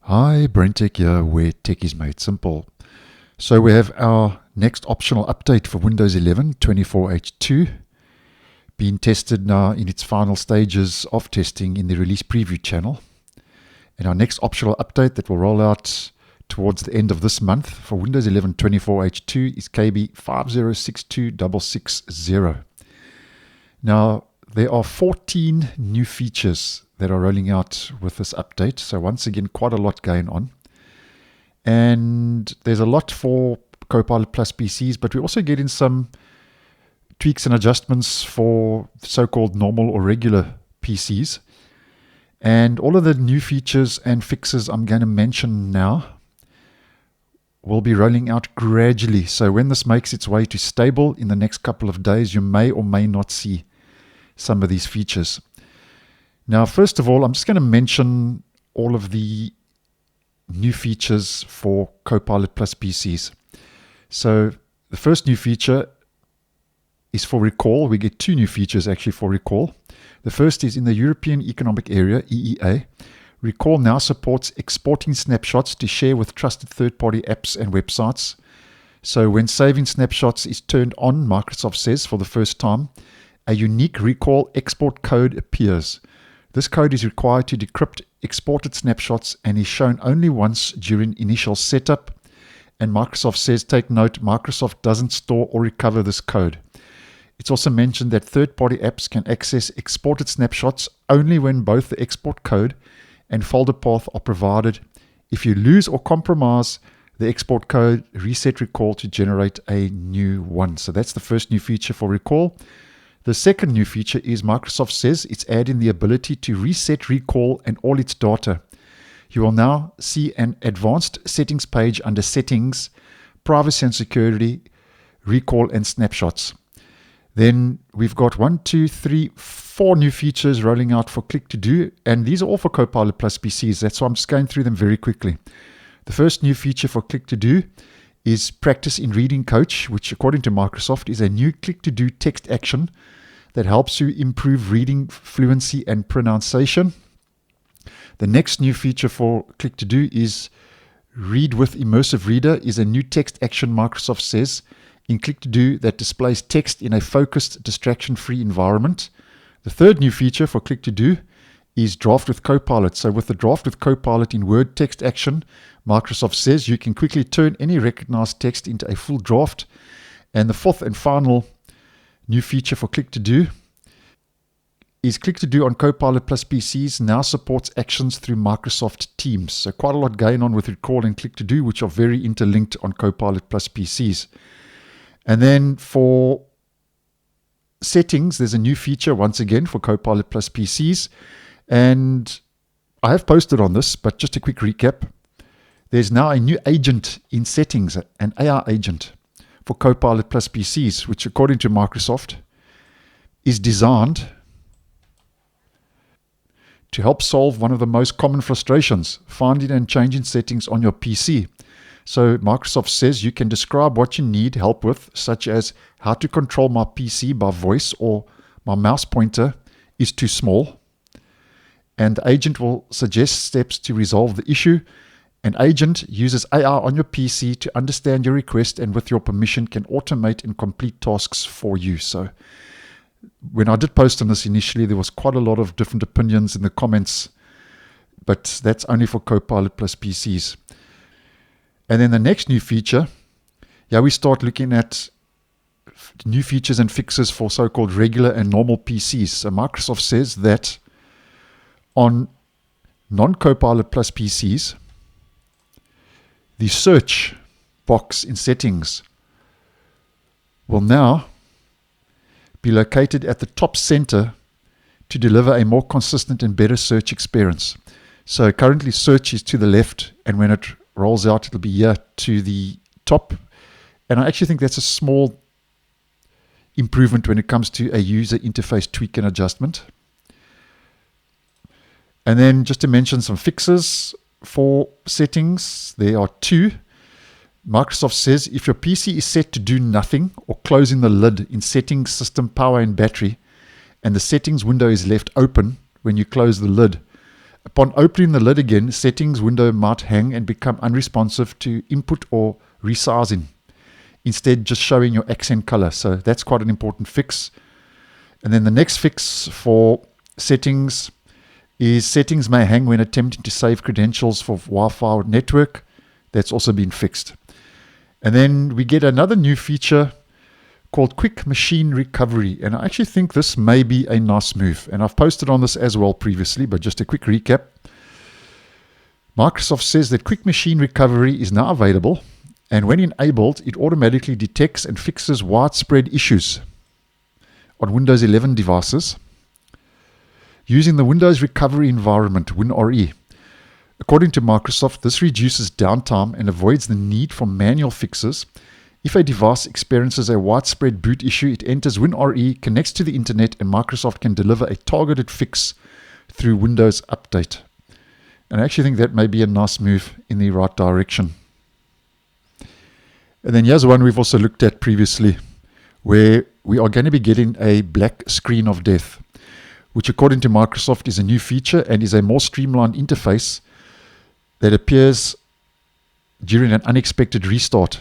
Hi, BrenTech here, where tech is made simple. So we have our next optional update for Windows 11 24H2 being tested now in its final stages of testing in the release preview channel. And our next optional update that will roll out towards the end of this month for Windows 11 24H2 is KB5062660. Now, there are 14 new features that are rolling out with this update. So once again, quite a lot going on. And there's a lot for Copilot Plus PCs, but we're also getting some tweaks and adjustments for so-called normal or regular PCs. And all of the new features and fixes I'm going to mention now will be rolling out gradually. So when this makes its way to stable in the next couple of days, you may or may not see some of these features. Now, first of all, I'm just going to mention all of the new features for Copilot Plus PCs. So the first new feature is for recall. We get two new features actually for recall. The first is in the European Economic Area, EEA. Recall now supports exporting snapshots to share with trusted third-party apps and websites. So when saving snapshots is turned on, Microsoft says for the first time, a unique recall export code appears. This code is required to decrypt exported snapshots and is shown only once during initial setup. And Microsoft says, take note, Microsoft doesn't store or recover this code. It's also mentioned that third-party apps can access exported snapshots only when both the export code and folder path are provided. If you lose or compromise the export code, reset recall to generate a new one. So that's the first new feature for recall. The second new feature is Microsoft says it's adding the ability to reset recall and all its data. You will now see an advanced settings page under Settings, Privacy and Security, Recall and Snapshots. Then we've got 4 new features rolling out for Click to Do, and these are all for Copilot Plus PCs. That's why I'm just going through them very quickly. The first new feature for Click to Do is Practice in Reading Coach, which according to Microsoft is a new Click to Do text action that helps you improve reading fluency and pronunciation. The next new feature for Click to Do is Read with Immersive Reader, is a new text action Microsoft says in Click to Do that displays text in a focused, distraction-free environment. The third new feature for Click to Do is Draft with Copilot. So with the Draft with Copilot in Word text action, Microsoft says you can quickly turn any recognized text into a full draft. And the fourth and final new feature for Click to Do is Click to Do on Copilot Plus PCs now supports actions through Microsoft Teams. So quite a lot going on with Recall and Click to Do, which are very interlinked on Copilot Plus PCs. And then for settings, there's a new feature once again for Copilot Plus PCs. And I have posted on this, but just a quick recap. There's now a new agent in settings, an AI agent for Copilot Plus PCs, which according to Microsoft is designed to help solve one of the most common frustrations, finding and changing settings on your PC. So Microsoft says you can describe what you need help with, such as how to control my PC by voice or my mouse pointer is too small. And the agent will suggest steps to resolve the issue. An agent uses AI on your PC to understand your request and with your permission can automate and complete tasks for you. So when I did post on this initially, there was quite a lot of different opinions in the comments, but that's only for Copilot Plus PCs. And then the next new feature, we start looking at new features and fixes for so-called regular and normal PCs. So Microsoft says that on non-Copilot Plus PCs, the search box in settings will now be located at the top center to deliver a more consistent and better search experience. So currently search is to the left, and when it rolls out, it'll be here to the top. And I actually think that's a small improvement when it comes to a user interface tweak and adjustment. And then just to mention some fixes for settings, there are 2. Microsoft says if your PC is set to do nothing or closing the lid in settings, system, power and battery, and the settings window is left open when you close the lid, Upon opening the lid again, settings window might hang and become unresponsive to input or resizing, instead just showing your accent color. So that's quite an important fix. And then the next fix for settings is settings may hang when attempting to save credentials for Wi-Fi network. That's also been fixed. And then we get another new feature called Quick Machine Recovery. And I actually think this may be a nice move. And I've posted on this as well previously, but just a quick recap. Microsoft says that Quick Machine Recovery is now available, and when enabled, it automatically detects and fixes widespread issues on Windows 11 devices using the Windows Recovery Environment, WinRE. According to Microsoft, this reduces downtime and avoids the need for manual fixes. If a device experiences a widespread boot issue, it enters WinRE, connects to the internet, and Microsoft can deliver a targeted fix through Windows Update. And I actually think that may be a nice move in the right direction. And then here's one we've also looked at previously, where we are going to be getting a black screen of death, which according to Microsoft is a new feature and is a more streamlined interface that appears during an unexpected restart.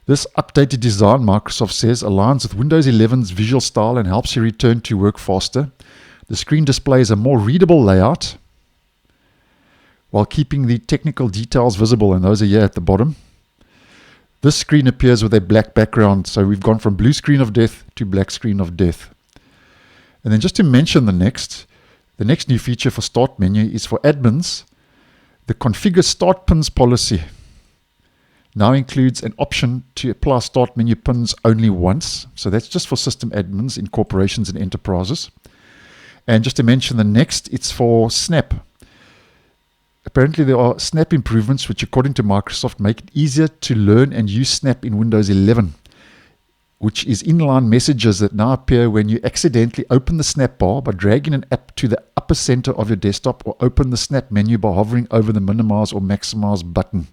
This updated design, Microsoft says, aligns with Windows 11's visual style and helps you return to work faster. The screen displays a more readable layout while keeping the technical details visible, and those are here at the bottom. This screen appears with a black background, so we've gone from blue screen of death to black screen of death. And then just to mention the next new feature for Start menu is for admins. The Configure Start Pins policy now includes an option to apply Start menu pins only once. So that's just for system admins in corporations and enterprises. And just to mention the next, it's for Snap. Apparently there are Snap improvements which, according to Microsoft, make it easier to learn and use Snap in Windows 11, which is inline messages that now appear when you accidentally open the Snap bar by dragging an app to the upper center of your desktop, or open the Snap menu by hovering over the minimize or maximize button.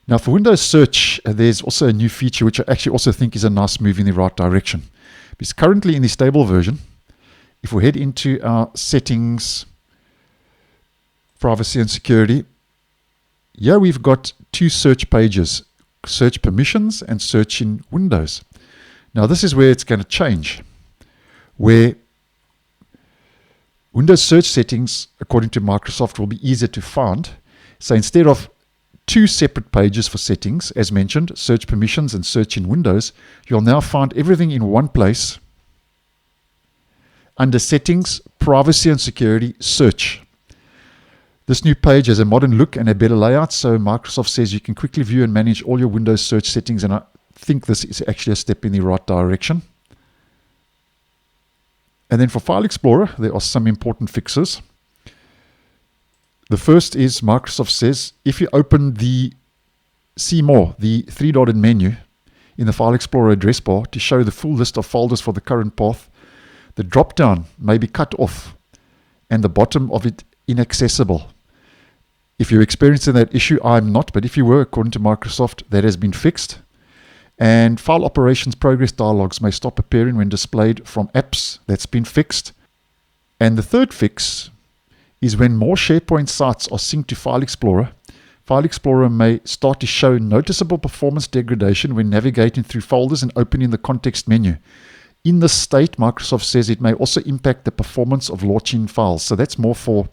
Now for Windows Search, there's also a new feature which I actually also think is a nice move in the right direction. Because currently in the stable version, if we head into our settings, privacy and security, here we've got two search pages, search permissions and search in Windows. Now this is where it's going to change, where Windows search settings, according to Microsoft, will be easier to find. So instead of two separate pages for settings, as mentioned, search permissions and search in Windows, you'll now find everything in one place under settings, privacy and security, search. This new page has a modern look and a better layout, so Microsoft says you can quickly view and manage all your Windows search settings, and I think this is actually a step in the right direction. And then for File Explorer, there are some important fixes. The first is Microsoft says if you open the See More, the three-dotted menu in the File Explorer address bar to show the full list of folders for the current path, the drop-down may be cut off and the bottom of it inaccessible. If you're experiencing that issue, I'm not, but if you were, according to Microsoft, that has been fixed. And file operations progress dialogues may stop appearing when displayed from apps. That's been fixed. And the third fix is when more SharePoint sites are synced to File Explorer may start to show noticeable performance degradation when navigating through folders and opening the context menu. In this state, Microsoft says it may also impact the performance of launching files. So that's more for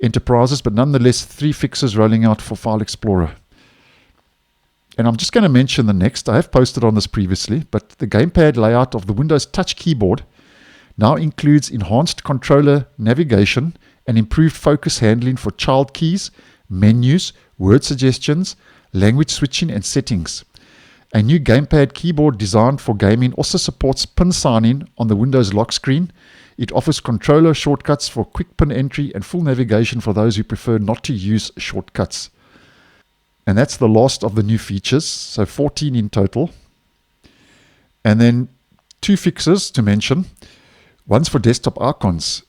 enterprises, but nonetheless, 3 fixes rolling out for File Explorer. And I'm just going to mention the next. I have posted on this previously, but the gamepad layout of the Windows Touch keyboard now includes enhanced controller navigation and improved focus handling for child keys, menus, word suggestions, language switching, and settings. A new gamepad keyboard designed for gaming also supports pin signing on the Windows lock screen. It offers controller shortcuts for quick pin entry and full navigation for those who prefer not to use shortcuts. And that's the last of the new features, so 14 in total. And then 2 fixes to mention. One's for desktop icons.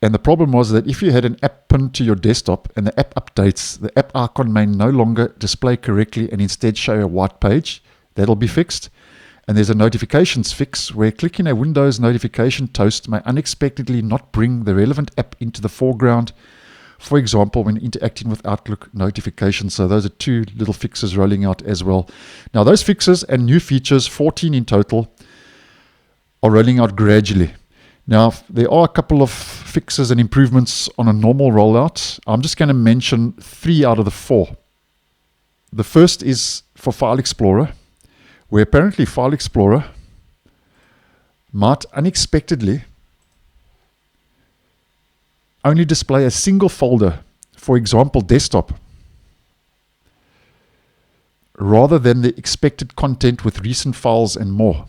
And the problem was that if you had an app pinned to your desktop and the app updates, the app icon may no longer display correctly and instead show a white page. That'll be fixed. And there's a notifications fix where clicking a Windows notification toast may unexpectedly not bring the relevant app into the foreground, for example, when interacting with Outlook notifications. So those are two little fixes rolling out as well. Now, those fixes and new features, 14 in total, are rolling out gradually. Now, there are a couple of fixes and improvements on a normal rollout. I'm just going to mention 3 out of the 4. The first is for File Explorer, where apparently File Explorer might unexpectedly only display a single folder, for example, desktop, rather than the expected content with recent files and more.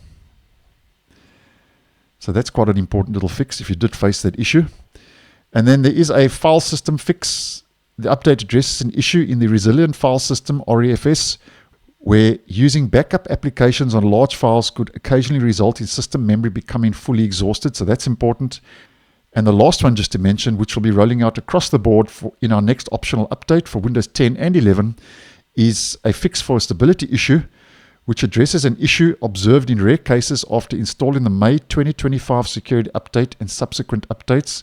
So that's quite an important little fix if you did face that issue. And then there is a file system fix. The update addresses an issue in the resilient file system, REFS, where using backup applications on large files could occasionally result in system memory becoming fully exhausted. So that's important. And the last one just to mention, which will be rolling out across the board in our next optional update for Windows 10 and 11, is a fix for a stability issue, which addresses an issue observed in rare cases after installing the May 2025 security update and subsequent updates,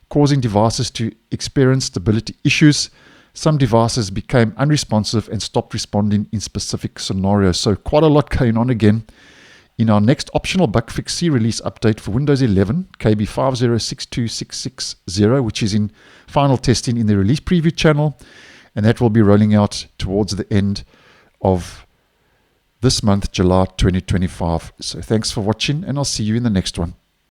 causing devices to experience stability issues. Some devices became unresponsive and stopped responding in specific scenarios. So quite a lot going on again. In our next optional bug fix C release update for Windows 11, KB5062660, which is in final testing in the release preview channel, and that will be rolling out towards the end of this month, July 2025. So thanks for watching, and I'll see you in the next one.